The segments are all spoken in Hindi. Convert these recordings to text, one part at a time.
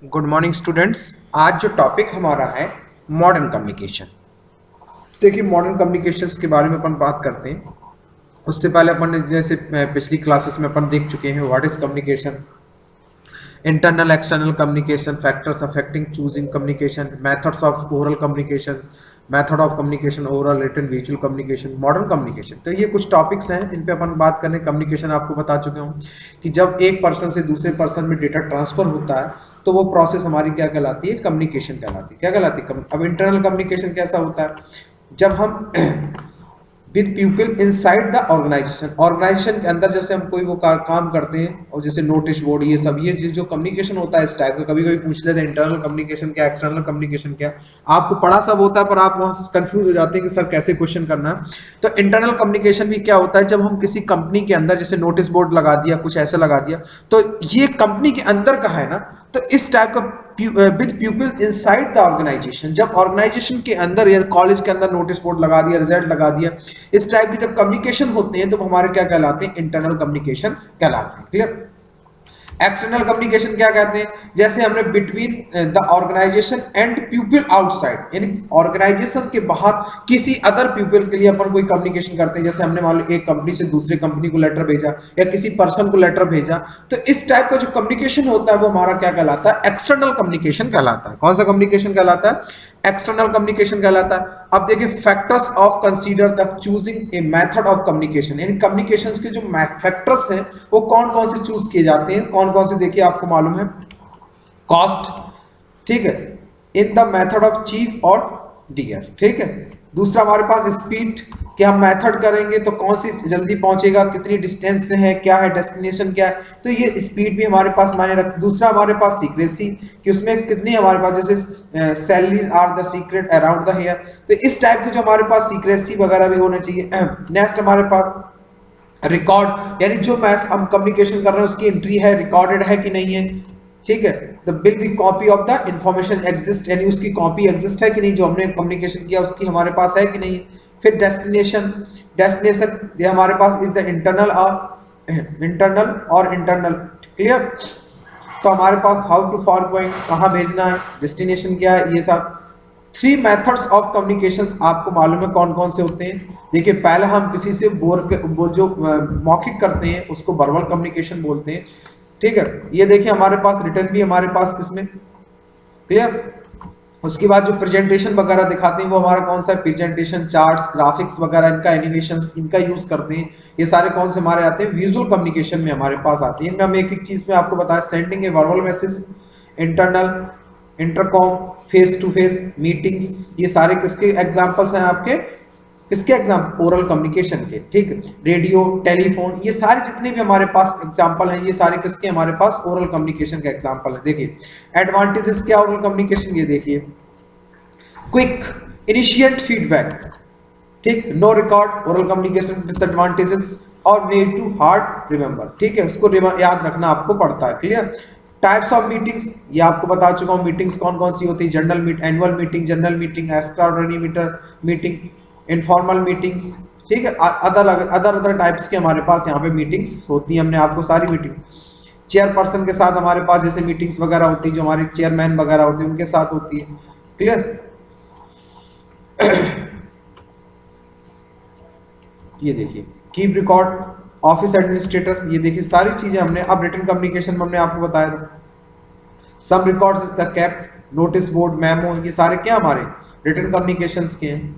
Good morning students. आज जो टॉपिक हमारा है मॉडर्न कम्युनिकेशन। देखिए, मॉडर्न कम्युनिकेशंस के बारे में अपन बात करते हैं। उससे पहले अपन ने जैसे पिछली क्लासेस में अपन देख चुके हैं what is communication, internal external communication, factors affecting choosing communication, methods of oral communication, method of communication, oral, written, visual communication, modern communication. तो ये कुछ टॉपिक्स हैं, इन पे अपन बात करें। कम्युनिकेशन आपको बता चुके हूँ कि जब एक पर्सन से दूसरे पर्सन में डेटा ट्रांसफर होता है तो वो प्रोसेस हमारी क्या कहलाती है? कम्युनिकेशन कहलाती है। क्या कहलाती है? अब इंटरनल कम्युनिकेशन कैसा होता है? जब हम with people inside the organization, organization के अंदर जैसे हम कोई वो काम करते हैं, और जैसे नोटिस बोर्ड, ये सब, ये जो कम्युनिकेशन होता है इस टाइप का। कभी कभी पूछ लेते हैं इंटरनल कम्युनिकेशन क्या, एक्सटर्नल कम्युनिकेशन क्या। आपको पढ़ा सब होता है पर आप वहाँ कंफ्यूज हो जाते हैं कि सर कैसे क्वेश्चन करना है। तो इंटरनल कम्युनिकेशन भी क्या होता है? जब हम किसी कंपनी के अंदर जैसे नोटिस बोर्ड लगा दिया, कुछ ऐसा लगा दिया, तो ये कंपनी के अंदर का है ना, तो इस टाइप का with people inside the organization, जब ऑर्गेनाइजेशन के अंदर या कॉलेज के अंदर नोटिस बोर्ड लगा दिया, रिजल्ट लगा दिया, इस टाइप की जब कम्युनिकेशन होते हैं तो हमारे क्या कहलाते हैं? इंटरनल कम्युनिकेशन कहलाते हैं। क्लियर? एक्सटर्नल कम्युनिकेशन क्या कहते हैं? जैसे हमने between the organization and people outside, यानी ऑर्गेनाइजेशन के बाहर किसी अदर पीपल के लिए अपन कोई कम्युनिकेशन करते हैं। जैसे हमने मान लो एक कंपनी से दूसरे कंपनी को लेटर भेजा या किसी पर्सन को लेटर भेजा, तो इस टाइप का जो कम्युनिकेशन होता है वो हमारा क्या कहलाता है? एक्सटर्नल कम्युनिकेशन कहलाता है। कौन सा कम्युनिकेशन कहलाता है? एक्सटर्नल कम्युनिकेशन कहलाता है। अब देखिए, factors of consider the choosing a method of communication, यानी कम्युनिकेशन के जो फैक्टर्स हैं वो कौन कौन से चूज किए जाते हैं? कौन कौन से? देखिए, आपको मालूम है, कॉस्ट, ठीक है, in the method of chief और डियर, ठीक है। दूसरा हमारे पास स्पीड, कि हम मेथड करेंगे तो कौन सी जल्दी पहुंचेगा, कितनी डिस्टेंस से है, क्या है डेस्टिनेशन, क्या है, तो ये स्पीड भी हमारे पास मायने रख। दूसरा हमारे पास सीक्रेसी, कि उसमें कितनी हमारे पास, जैसे salaries are the secret around the hair, तो इस टाइप की जो हमारे पास सीक्रेसी वगैरह भी होना चाहिए। नेक्स्ट हमारे पास रिकॉर्ड, यानी जो मैथ हम कम्युनिकेशन कर रहे हैं उसकी एंट्री है, रिकॉर्डेड है कि नहीं है, ठीक है। The will be copy of the information exist, यानी उसकी कॉपी एग्जिस्ट है कि नहीं, जो हमने कम्युनिकेशन किया उसकी हमारे पास है कि नहीं। फिर डेस्टिनेशन, डेस्टिनेशन ये हमारे पास इज द इंटरनल और इंटरनल। क्लियर? तो हमारे पास हाउ टू फॉर गोइंग, कहाँ भेजना है, डेस्टिनेशन क्या है, ये सब। थ्री मेथड्स ऑफ कम्युनिकेशंस आपको मालूम है कौन कौन से होते हैं? देखिए, पहले हम किसी से जो मौखिक करते हैं उसको वर्बल कम्युनिकेशन बोलते हैं, ठीक है। ये देखिए, हमारे पास रिटर्न भी हमारे पास किसमें? क्लियर? उसके बाद जो प्रेजेंटेशन वगैरह दिखाते हैं वो हमारा कौन सा है? प्रेजेंटेशन, चार्ट्स, ग्राफिक्स वगैरह, इनका एनिमेशंस, इनका यूज करते हैं। ये सारे कौन से हमारे आते हैं? विजुअल कम्युनिकेशन में हमारे पास आते हैं। इनमें हम एक एक चीज में आपको बताया, sending a verbal message, internal, intercom, face to face meetings, ये सारे किसके एग्जांपल्स हैं आपके? किसके एग्जाम? ओरल कम्युनिकेशन के, ठीक है। रेडियो, टेलीफोन, ये सारे जितने भी हमारे पास एग्जांपल हैं, ये सारे किसके हमारे पास? ओरल कम्युनिकेशन के एग्जांपल है। देखिए, एडवांटेजेस क्या ओरल कम्युनिकेशन, ये देखिए, क्विक, इनिशिएट फीडबैक, ठीक, no record oral communication. Disadvantages और वे टू हार्ड रिमेंबर, ठीक है, उसको याद रखना आपको पड़ता है। क्लियर? टाइप्स ऑफ मीटिंग्स, ये आपको बता चुका हूँ, मीटिंग्स कौन कौन सी होती है? General meet, annual meeting, general meeting, extraordinary meeting, informal meetings, ठीक है। अदर अदर अदर टाइप्स के हमारे पास यहाँ पे मीटिंग्स होती है। हमने आपको सारी मीटिंग, चेयरपर्सन के साथ हमारे पास जैसे मीटिंग्स वगैरह होती है, जो हमारे चेयरमैन वगैरह होते हैं उनके साथ होती है। क्लियर? ये देखिए, कीप रिकॉर्ड, ऑफिस एडमिनिस्ट्रेटर, ये देखिए सारी चीजें हमने। अब रिटन कम्युनिकेशन में हमने आपको बताया था, some records is the kept, notice board, memo, ये सारे क्या हमारे रिटन कम्युनिकेशंस के हैं।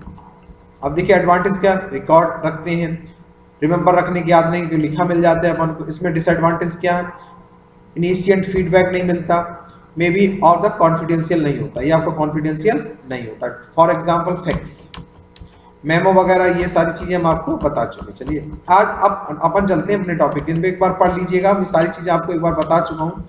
अब देखिए, एडवांटेज क्या? रिकॉर्ड रखते हैं, रिमेंबर रखने की याद नहीं, क्यों लिखा मिल जाता है अपन को। इसमें डिसएडवांटेज क्या है? इनिशिएंट फीडबैक नहीं मिलता, मे बी, और द कॉन्फिडेंशियल नहीं होता, ये आपको कॉन्फिडेंशियल नहीं होता। फॉर एग्जाम्पल फैक्स, मेमो वगैरह, ये सारी चीजें हम आपको बता चुके। चलिए, आज अब अपन चलते हैं अपने टॉपिक, इन पे एक बार पढ़ लीजिएगा, ये सारी चीजें आपको एक बार बता चुका हूँ।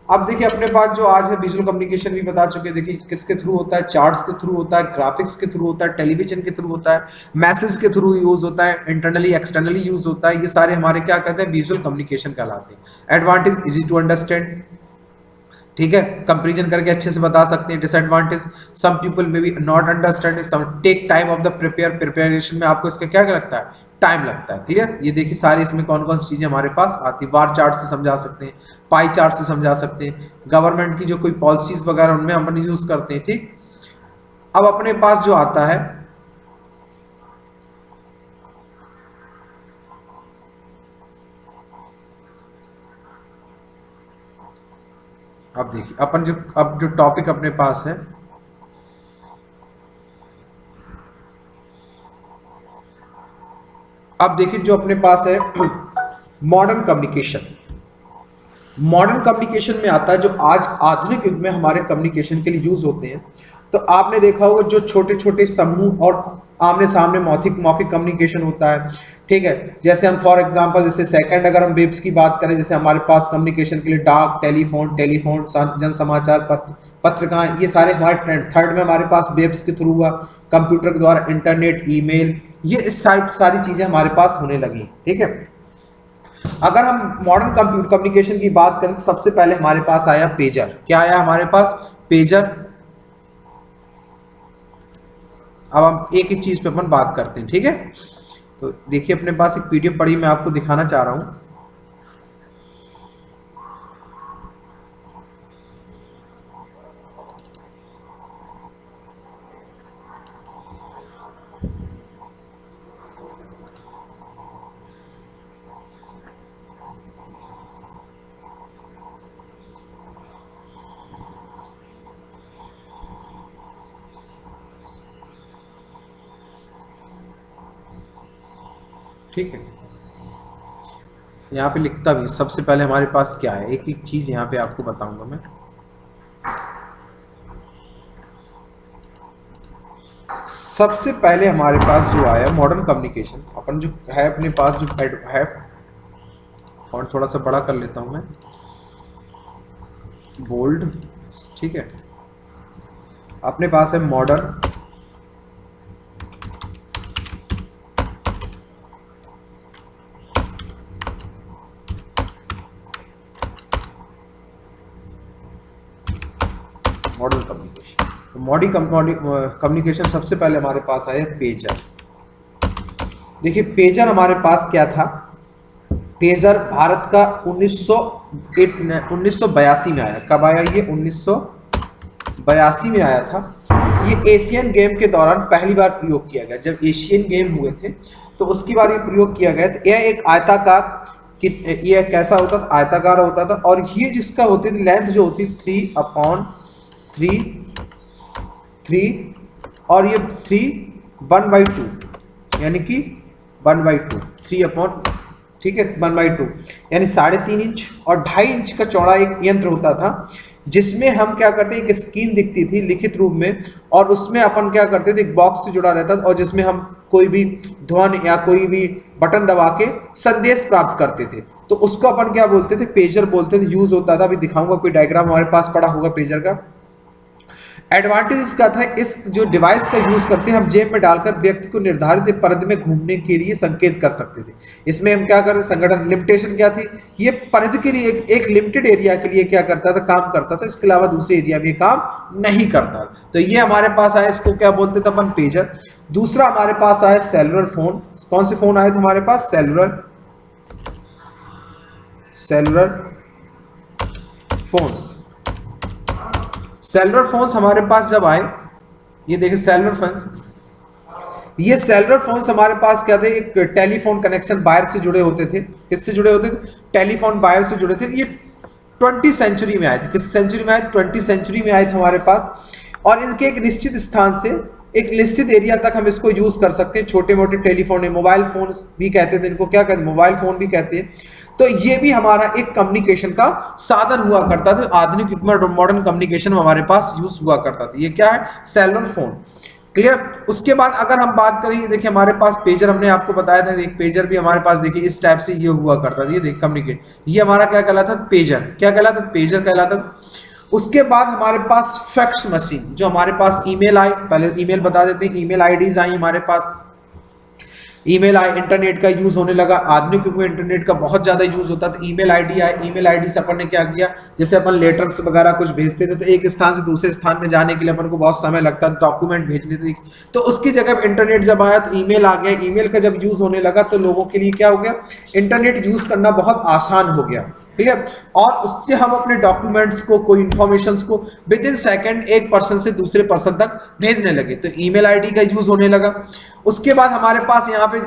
अब देखिए, अपने पास जो आज है विजुअल कम्युनिकेशन भी बता चुके। देखिए, किसके थ्रू होता है? चार्ट्स के थ्रू होता है, ग्राफिक्स के थ्रू होता है, टेलीविजन के थ्रू होता है, मैसेज के थ्रू यूज होता है, इंटरनली एक्सटर्नली यूज होता है। ये सारे हमारे क्या कहते हैं? विजुअल कम्युनिकेशन कहलाते हैं। एडवांटेज, इजी टू अंडरस्टैंड, ठीक है, कंपेरिजन करके अच्छे से बता सकते हैं। Disadvantage, some people may be not understanding, some take time of the preparation में आपको इसका क्या क्या लगता है, टाइम लगता है। क्लियर, ये देखिए सारी इसमें कौन कौन सी चीजें हमारे पास आती है। बार चार्ट से समझा सकते हैं, पाई चार्ट से समझा सकते हैं, गवर्नमेंट की जो कोई पॉलिसीज वगैरह उनमें हम यूज करते हैं। ठीक, अब अपने पास जो आता है, अब देखिए अपन जो अब जो टॉपिक अपने पास है, अब देखिए जो अपने पास है मॉडर्न कम्युनिकेशन। मॉडर्न कम्युनिकेशन में आता है जो आज आधुनिक युग में हमारे कम्युनिकेशन के लिए यूज होते हैं। तो आपने देखा होगा जो छोटे छोटे समूह और आमने सामने मौखिक मौखिक कम्युनिकेशन होता है। ठीक है, जैसे हम फॉर एग्जांपल जैसे सेकंड अगर हम वेब्स की बात करें, जैसे हमारे पास कम्युनिकेशन के लिए डाक, टेलीफोन, जन समाचार पत्र, पत्रिकाएं, ये सारे हमारे ट्रेंड। थर्ड में हमारे पास वेब्स के थ्रू हुआ, कंप्यूटर के द्वारा इंटरनेट, ईमेल, ये सारी चीजें हमारे पास होने लगी। ठीक है, अगर हम मॉडर्न कंप्यूटर कम्युनिकेशन की बात करें तो सबसे पहले हमारे पास आया पेजर। क्या आया हमारे पास, पेजर। अब हम एक एक चीज पे अपन बात करते हैं। ठीक है, तो देखिए अपने पास एक पीडीएफ पड़ी, मैं आपको दिखाना चाह रहा हूं। ठीक है, यहाँ पे लिखता भी सबसे पहले हमारे पास क्या है, एक एक चीज यहाँ पे आपको बताऊंगा मैं। सबसे पहले हमारे पास जो आया मॉडर्न कम्युनिकेशन, अपन जो है अपने पास जो है, और थोड़ा सा बड़ा कर लेता हूं मैं, बोल्ड। ठीक है, अपने पास है मॉडर्न मॉडर्न कम्युनिकेशन। तो मॉडर्न कम्युनिकेशन सबसे पहले हमारे पास आया पेजर। देखिए पेजर हमारे पास क्या था, पेजर भारत का 1982 में आया। कब आया ये, 1982 में आया था। ये एशियन गेम के दौरान पहली बार प्रयोग किया गया। जब एशियन गेम हुए थे तो उसकी बार ये प्रयोग किया गया। तो यह एक आयताकार, ये कैसा होता था, आयताकार होता था, और ये जिसका होती थी लेंथ जो होती 3/3, और ये 1/2, यानी कि 1/2, 3/, ठीक है, 1/2 यानी 3.5 इंच और 2.5 इंच का चौड़ा एक यंत्र होता था, जिसमें हम क्या करते हैं, एक स्क्रीन दिखती थी लिखित रूप में, और उसमें अपन क्या करते थे, एक बॉक्स से जुड़ा रहता था, और जिसमें हम कोई भी ध्वनि या कोई भी बटन दबा के संदेश प्राप्त करते थे। तो उसको अपन क्या बोलते थे, पेजर बोलते थे, यूज होता था। अभी दिखाऊंगा, कोई डायग्राम हमारे पास पड़ा होगा पेजर का। एडवांटेज इसका था, इस जो डिवाइस का यूज करते हैं हम जेब में डालकर व्यक्ति को निर्धारित परिधि में घूमने के लिए संकेत कर सकते थे। इसमें हम क्या करते, संगठन लिमिटेशन क्या थी, ये परिधि के लिए एक लिमिटेड एरिया के लिए क्या करता था, काम करता था, इसके अलावा दूसरे एरिया में काम नहीं करता। तो ये हमारे पास आया, इसको क्या बोलते थे अपन, पेजर। दूसरा हमारे पास आया सेलुलर फोन। कौन से फोन आए थे हमारे पास, सेलुलर फोन्स। सेलुलर फोन्स हमारे पास जब आए, ये देखिए सेलुलर फोन्स, ये सेलुलर फोन्स हमारे पास क्या थे, एक टेलीफोन कनेक्शन वायर से जुड़े होते थे। किससे जुड़े होते थे, टेलीफोन वायर से जुड़े थे। ये 20वीं सेंचुरी में आए थे। किस सेंचुरी में आए, 20वीं सेंचुरी में आए थे हमारे पास। और इनके एक निश्चित स्थान से एक निश्चित एरिया तक हम इसको यूज कर सकते हैं। छोटे मोटे टेलीफोन है, मोबाइल फोन भी कहते थे इनको, क्या कहते हैं, मोबाइल फोन भी कहते हैं। तो ये भी हमारा एक कम्युनिकेशन का साधन हुआ करता था। आधुनिक युग में मॉडर्न कम्युनिकेशन में हमारे पास यूज हुआ करता था। ये क्या है, सेलुलर फोन। क्लियर। उसके बाद अगर हम बात करें, देखिए हमारे पास पेजर, हमने आपको बताया था, एक पेजर भी हमारे पास देखिए इस टाइप से ये हुआ करता था। ये देखिए कम्युनिकेट, ये हमारा क्या कहलाता था, पेजर। क्या कहलाता, पेजर कहलाता। उसके बाद हमारे पास फैक्स मशीन, जो हमारे पास ईमेल आई, पहले ईमेल बता देते हैं, ईमेल आईडीज आई हमारे पास। ईमेल इंटरनेट का यूज होने लगा, आधुनिक युग में इंटरनेट का बहुत ज्यादा यूज होता है। तो ईमेल आईडी आए, ईमेल आईडी से अपन ने क्या किया, जैसे अपन लेटर्स वगैरह कुछ भेजते थे तो एक स्थान से दूसरे स्थान में जाने के लिए अपन को बहुत समय लगता था, डॉक्यूमेंट भेजने थे। तो उसकी जगह इंटरनेट जब आया तो ईमेल आ गया। ईमेल का जब यूज होने लगा तो लोगों के लिए क्या हो गया, इंटरनेट यूज करना बहुत आसान हो गया। क्लियर। और उससे हम अपने डॉक्यूमेंट्स को, कोई इंफॉर्मेशंस को विद इन सेकंड एक पर्सन से दूसरे पर्सन तक भेजने लगे। तो ईमेल आईडी का यूज होने लगा। उसके बाद हमारे पास यहाँ पे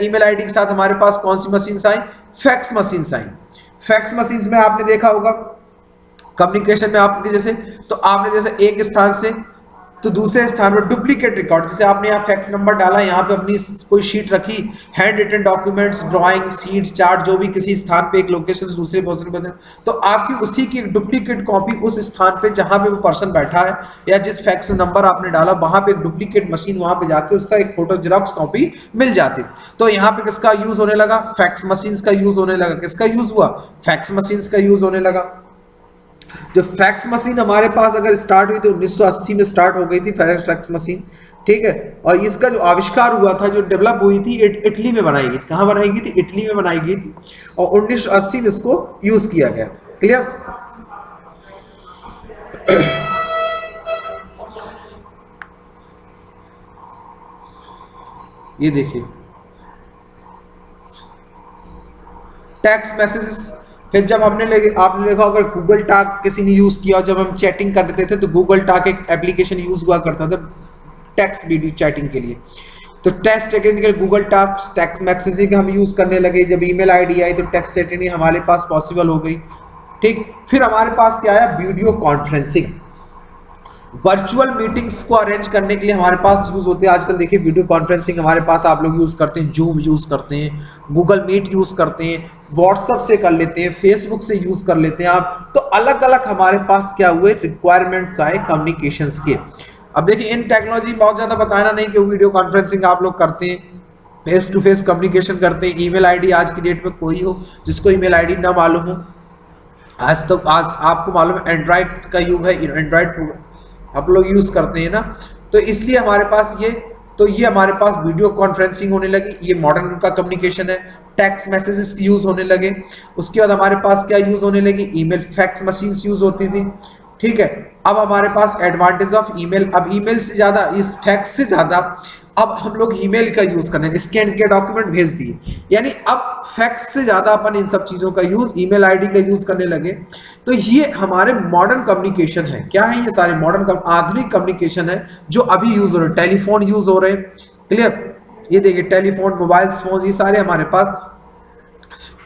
ईमेल आईडी के साथ हमारे पास कौन सी मशीन्स आई, फैक्स मशीन्स आई। फैक्स मशीन्स में आपने देखा होगा कम्युनिकेशन में आपके जैसे, तो आपने जैसे एक स्थान से तो दूसरे स्थान पर डुप्लीकेट रिकॉर्ड, जैसे आपने यहाँ फैक्स नंबर डाला, यहाँ पे अपनी कोई शीट रखी, hand written documents, drawing sheet, chart, जो भी किसी स्थान पे एक लोकेशन से दूसरे पर्सन पे, तो आपकी उसी की डुप्लीकेट कॉपी उस स्थान पे जहां पे वो पर्सन बैठा है या जिस फैक्स नंबर आपने डाला वहां पे एक डुप्लीकेट मशीन वहां पे जाके उसका एक फोटो जेरॉक्स कॉपी मिल जाती। तो यहाँ पे किसका यूज होने लगा, फैक्स मशीन का यूज होने लगा। किसका यूज हुआ, फैक्स मशीन का यूज होने लगा। जो फैक्स मशीन हमारे पास अगर स्टार्ट हुई तो 1980 में स्टार्ट हो गई थी फैक्स मशीन, ठीक है। और इसका जो आविष्कार हुआ था, जो डेवलप हुई थी, इटली में बनाई गई थी। कहाँ बनाई गई थी, इटली में बनाई गई थी और 1980 में इसको यूज किया गया। क्लियर। ये देखिए टेक्स्ट मैसेजेस। फिर जब हमने आपने देखा अगर गूगल टाक किसी ने यूज किया, जब हम चैटिंग करते थे तो गूगल टाक एक एप्लीकेशन यूज हुआ करता था टेक्स्ट वीडियो चैटिंग के लिए। तो टेक्स्ट चैटिंग के लिए गूगल टाक, टेक्स्ट मैसेजिंग हम यूज करने लगे। जब ईमेल आईडी आई तो टेक्स्ट चैटिंग हमारे पास पॉसिबल हो गई, ठीक। फिर हमारे पास क्या आया, वीडियो कॉन्फ्रेंसिंग। वर्चुअल मीटिंग्स को अरेंज करने के लिए हमारे पास यूज होते हैं आजकल। देखिए वीडियो कॉन्फ्रेंसिंग हमारे पास आप लोग यूज करते हैं, जूम यूज करते हैं, गूगल मीट यूज करते हैं, व्हाट्सएप से कर लेते हैं, फेसबुक से यूज कर लेते हैं आप। तो अलग अलग हमारे पास क्या हुए, रिक्वायरमेंट्स आए कम्युनिकेशंस के। अब देखिए इन टेक्नोलॉजी बहुत ज्यादा बताना नहीं कि वीडियो कॉन्फ्रेंसिंग आप लोग करते हैं, फेस टू फेस कम्युनिकेशन करते हैं। ईमेल आईडी आज की डेट में कोई हो जिसको ईमेल आईडी ना मालूम हो, आज तो आज आपको मालूम है एंड्रॉइड का युग है, एंड्रॉइड आप लोग यूज करते हैं ना, तो इसलिए हमारे पास ये हमारे पास वीडियो कॉन्फ्रेंसिंग होने लगी। ये मॉडर्न का कम्युनिकेशन है। टेक्स्ट मैसेजेस यूज होने लगे। उसके बाद हमारे पास क्या यूज होने लगी, ईमेल, फैक्स मशीन्स यूज होती थी, ठीक है। अब हमारे पास एडवांटेज ऑफ ईमेल, अब ईमेल से ज्यादा, इस फैक्स से ज्यादा अब हम लोग ईमेल का यूज करने, स्कैन के डॉक्यूमेंट भेज दिए, यानी अब फैक्स से ज्यादा अपन इन सब चीजों का यूज, ईमेल आईडी का यूज करने लगे। तो ये हमारे मॉडर्न कम्युनिकेशन है। क्या है ये सारे मॉडर्न आधुनिक कम्युनिकेशन है जो अभी यूज हो रहे हैं। टेलीफोन यूज हो रहे हैं, क्लियर। ये देखिए टेलीफोन, मोबाइल फोन, ये सारे हमारे पास।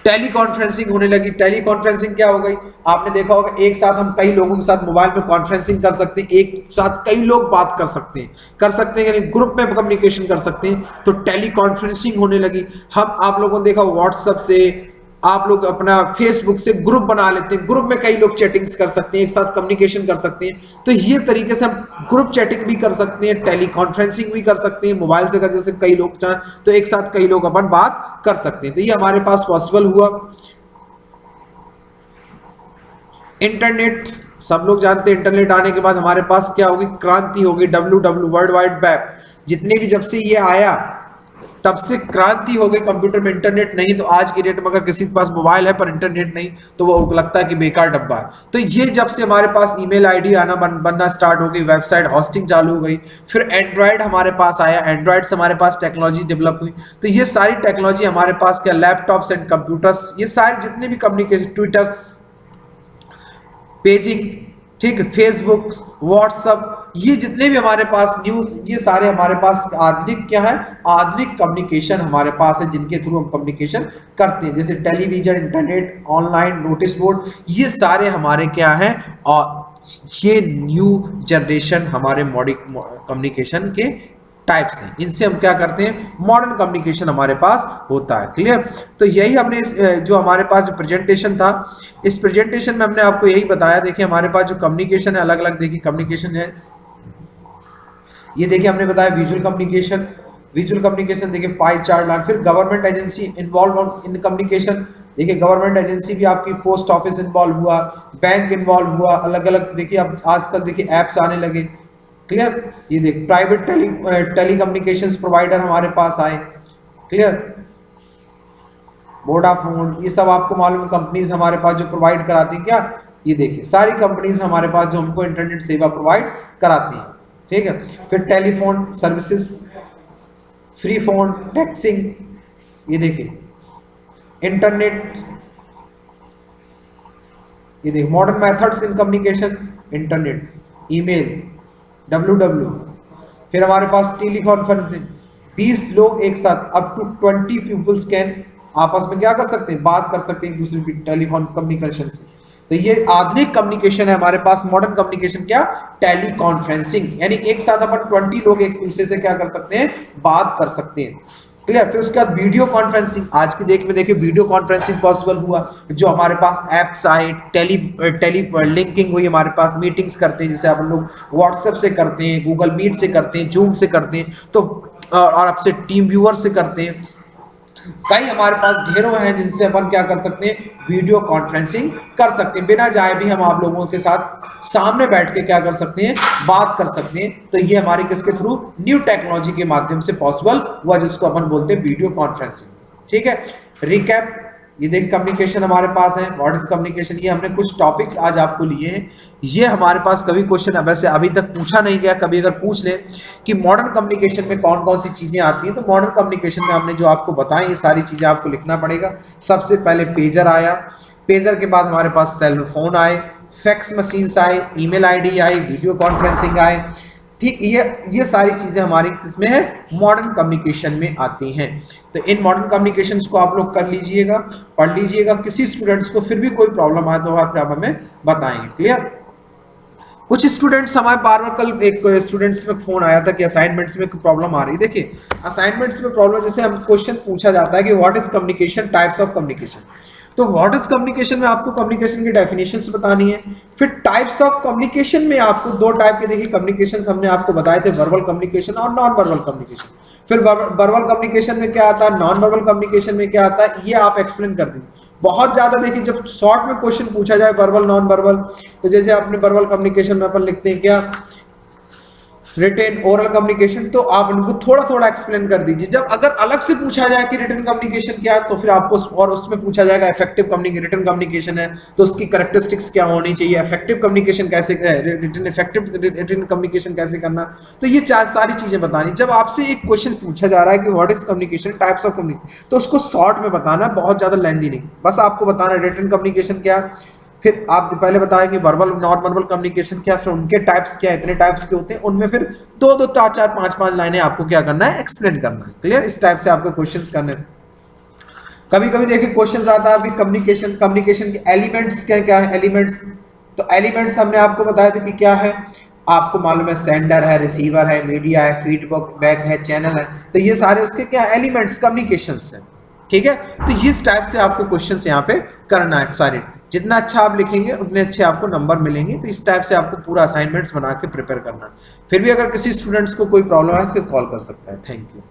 टेली कॉन्फ्रेंसिंग होने लगी। टेली कॉन्फ्रेंसिंग क्या हो गई, आपने देखा होगा एक साथ हम कई लोगों के साथ मोबाइल में कॉन्फ्रेंसिंग कर सकते हैं, एक साथ कई लोग बात कर सकते हैं यानी ग्रुप में कम्युनिकेशन कर सकते हैं। तो टेली कॉन्फ्रेंसिंग होने लगी। हम आप लोगों ने देखा व्हाट्सएप से, आप लोग अपना फेसबुक से ग्रुप बना लेते हैं, ग्रुप में कई लोग चैटिंग्स कर सकते हैं, एक साथ कम्युनिकेशन कर सकते हैं। तो ये तरीके से हम ग्रुप चैटिंग भी कर सकते हैं, टेली कॉन्फ्रेंसिंग भी कर सकते हैं, मोबाइल से कर, जैसे कई लोग चाहें तो एक साथ कई लोग अपन बात कर सकते हैं। तो ये हमारे पास पॉसिबल हुआ। इंटरनेट, सब लोग जानते हैं इंटरनेट आने के बाद हमारे पास क्या होगी, क्रांति होगी। WW वर्ल्ड वाइड वेब, जितने भी जब से ये आया तब से क्रांति हो गई कंप्यूटर में। इंटरनेट नहीं तो आज की डेट में अगर किसी के पास मोबाइल है पर इंटरनेट नहीं तो वो लगता है कि बेकार डब्बा है। तो ये जब से हमारे पास ईमेल आईडी आना बनना स्टार्ट हो गई, वेबसाइट होस्टिंग चालू हो गई, फिर एंड्रॉयड हमारे पास आया, एंड्रॉयड से हमारे पास टेक्नोलॉजी डेवलप हुई। तो ये सारी टेक्नोलॉजी हमारे पास क्या, लैपटॉप्स एंड कंप्यूटर्स, ये सारे जितने भी कम्युनिकेशन, ट्विटर्स, पेजिंग, ठीक है, फेसबुक, व्हाट्सएप, ये जितने भी हमारे पास न्यूज, ये सारे हमारे पास आधुनिक क्या है, आधुनिक कम्युनिकेशन हमारे पास है जिनके थ्रू हम कम्युनिकेशन करते हैं। जैसे television, internet, online, notice board, ये सारे हमारे क्या है, और ये न्यू जनरेशन हमारे मॉडर्न कम्युनिकेशन के टाइप्स हैं। इनसे हम क्या करते हैं, मॉडर्न कम्युनिकेशन हमारे पास होता है। क्लियर। तो यही हमने जो हमारे पास जो प्रेजेंटेशन था, इस प्रेजेंटेशन में हमने आपको यही बताया। देखिए हमारे पास जो कम्युनिकेशन है अलग अलग, देखिए कम्युनिकेशन है, ये देखिए हमने बताया विजुअल कम्युनिकेशन। विजुअल कम्युनिकेशन देखिए पाई चार्ट लाइन। फिर government agency involve in communication, देखिए गवर्नमेंट एजेंसी भी आपकी, पोस्ट ऑफिस इन्वॉल्व हुआ, बैंक इन्वॉल्व हुआ, अलग अलग। देखिए अब आजकल देखिए ऐप्स आने लगे। क्लियर। ये देख प्राइवेट टेली कम्युनिकेशंस प्रोवाइडर हमारे पास आए। क्लियर। वोडाफोन, ये सब आपको मालूम है कंपनीज हमारे पास जो प्रोवाइड कराती है क्या, ये देखिए सारी कंपनीज हमारे पास जो हमको इंटरनेट सेवा प्रोवाइड कराती है, ठीक है। फिर telephone services, free phone, texting, ये देखिए इंटरनेट, ये देखिए modern methods in communication, internet, email, W, फिर हमारे पास टेली कॉन्फ्रेंसिंग, 20 लोग एक साथ अप टू 20 पीपल्स कैन आपस में क्या कर सकते हैं, बात कर सकते हैं एक दूसरे की टेलीफोन कम्युनिकेशन से। तो ये आधुनिक कम्युनिकेशन है हमारे पास, मॉडर्न कम्युनिकेशन क्या, टेली कॉन्फ्रेंसिंग, यानी एक साथ अपन 20 लोग एक दूसरे से क्या कर सकते हैं, बात कर सकते हैं, क्लियर। फिर उसके बाद वीडियो कॉन्फ्रेंसिंग, आज की डेट में देखिए वीडियो कॉन्फ्रेंसिंग पॉसिबल हुआ, जो हमारे पास एप्स आए, टेली लिंकिंग हुई, हमारे पास मीटिंग्स करते हैं जैसे आप लोग व्हाट्सएप से करते हैं, गूगल मीट से करते हैं, जूम से करते हैं, तो और आपसे टीम व्यूअर से करते हैं, कई हमारे पास ढेरों हैं जिनसे अपन क्या कर सकते हैं, वीडियो कॉन्फ्रेंसिंग कर सकते हैं, बिना जाए भी हम आप लोगों के साथ सामने बैठ के क्या कर सकते हैं, बात कर सकते हैं। तो ये हमारे किसके थ्रू, न्यू टेक्नोलॉजी के माध्यम से पॉसिबल हुआ, जिसको अपन बोलते हैं वीडियो कॉन्फ्रेंसिंग, ठीक है। रिकैप, ये देखिए कम्युनिकेशन हमारे पास है, व्हाट इज कम्युनिकेशन, ये हमने कुछ टॉपिक्स आज आपको लिए हैं। ये हमारे पास कभी क्वेश्चन वैसे अभी तक पूछा नहीं गया, कभी अगर पूछ ले कि मॉडर्न कम्युनिकेशन में कौन कौन सी चीजें आती हैं, तो मॉडर्न कम्युनिकेशन में हमने जो आपको बताया ये सारी चीजें आपको लिखना पड़ेगा। सबसे पहले पेजर आया, पेजर के बाद हमारे पास सेल फोन आए, फैक्स मशीन्स आए, email ID I, video conferencing आए, ठीक। ये सारी चीजें हमारी इसमें है, मॉडर्न कम्युनिकेशन में आती हैं। तो इन मॉडर्न कम्युनिकेशंस को आप लोग कर लीजिएगा, पढ़ लीजिएगा, किसी स्टूडेंट्स को फिर भी कोई प्रॉब्लम आए तो आप हमें बताएंगे, क्लियर। कुछ स्टूडेंट्स हमारे बार बार, कल एक स्टूडेंट्स में फोन आया था कि असाइनमेंट्स में प्रॉब्लम आ रही है। देखिए असाइनमेंट्स में प्रॉब्लम, जैसे हम क्वेश्चन पूछा जाता है कि what is communication, types of communication, तो व्हाट इज कम्युनिकेशन में आपको कम्युनिकेशन की डेफिनेशंस बतानी है। फिर टाइप्स ऑफ कम्युनिकेशन में आपको दो टाइप के देखिए कम्युनिकेशन हमने आपको बताए थे, वर्बल कम्युनिकेशन और नॉन वर्बल कम्युनिकेशन। फिर वर्बल कम्युनिकेशन में क्या आता है, नॉन वर्बल कम्युनिकेशन में क्या आता है, ये आप एक्सप्लेन कर देंगे। बहुत ज्यादा देखिए जब शॉर्ट में क्वेश्चन पूछा जाए वर्बल नॉन वर्बल, तो जैसे आपने वर्बल कम्युनिकेशन में अपन लिखते हैं क्या, रिटेन ओरल कम्युनिकेशन, तो आप उनको थोड़ा थोड़ा एक्सप्लेन कर दीजिए। जब अगर अलग से पूछा जाए कि रिटन कम्युनिकेशन क्या है, तो फिर आपको और उसमें पूछा जाएगा इफेक्टिव रिटन कम्युनिकेशन है तो उसकी कैरेक्टरिस्टिक्स क्या होनी चाहिए, इफेक्टिव कम्युनिकेशन कैसे, रिटन इफेक्टिव रिटन कम्युनिकेशन कैसे करना, तो ये सारी चीजें बतानी। जब आपसे एक क्वेश्चन पूछा जा रहा है कि what is communication, types of communication, तो उसको शॉर्ट में बताना, बहुत ज्यादा लेंथी नहीं, बस आपको बताना रिटन कम्युनिकेशन क्या, फिर आप पहले बताया कि वर्बल नॉन वर्बल कम्युनिकेशन क्या, फिर उनके टाइप्स क्या, इतने टाइप्स के होते हैं, उनमें फिर दो चार चार पांच लाइनें आपको क्या करना है, एक्सप्लेन करना है, क्लियर। इस टाइप से आपको क्वेश्चंस करने हैं। कभी कभी देखिए क्वेश्चंस आता है कि कम्युनिकेशन के एलिमेंट्स क्या क्या है, एलिमेंट्स, तो एलिमेंट्स हमने आपको बताया था कि क्या है, आपको मालूम है सेंडर है, रिसीवर है, मीडिया है, फीडबैक है, चैनल है, तो ये सारे उसके क्या एलिमेंट्स कम्युनिकेशंस हैं, ठीक है। तो इस टाइप से आपको क्वेश्चंस यहाँ पे करना है सारे, जितना अच्छा आप लिखेंगे उतने अच्छे आपको नंबर मिलेंगे। तो इस टाइप से आपको पूरा असाइनमेंट्स बना के प्रिपेयर करना है। फिर भी अगर किसी स्टूडेंट्स को कोई प्रॉब्लम है तो कॉल कर सकता है। Thank you.